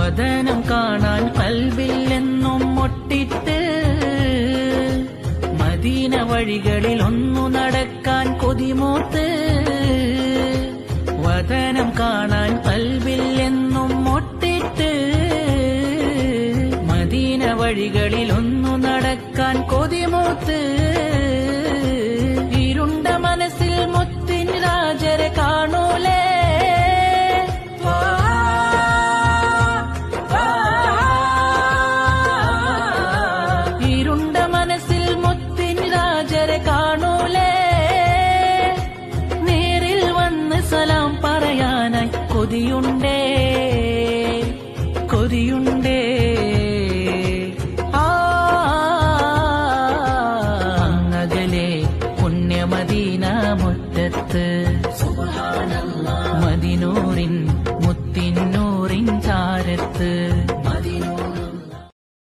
വദനം കാണാൻ കൽവിൽ എന്നും ഒട്ടിട്ട് മദീന വഴികളിൽ ഒന്നു നടക്കാൻ കൊതിമൂത്ത് വദനം കാണാൻ കൽവിൽ എന്നും ഒട്ടിട്ട് മദീന വഴികളിൽ ഒന്നു നടക്കാൻ കൊതിമൂത്ത് ഇരുണ്ട മനസ്സിൽ മുത്തിൻ രാജരെ കാണൂലേ ഇരുണ്ട മനസ്സിൽ മുത്തിൻ രാജരെ കാണൂലേ നേരിൽ വന്ന് സലാം പറയാനായി കൊതിയുണ്ടേ കൊതിയുണ്ടേ അങ്ങകലെ പുണ്യമദീന മുറ്റത്ത് മദിനൂറിൻ മുത്തിന്നൂറിൻ ചാരത്ത്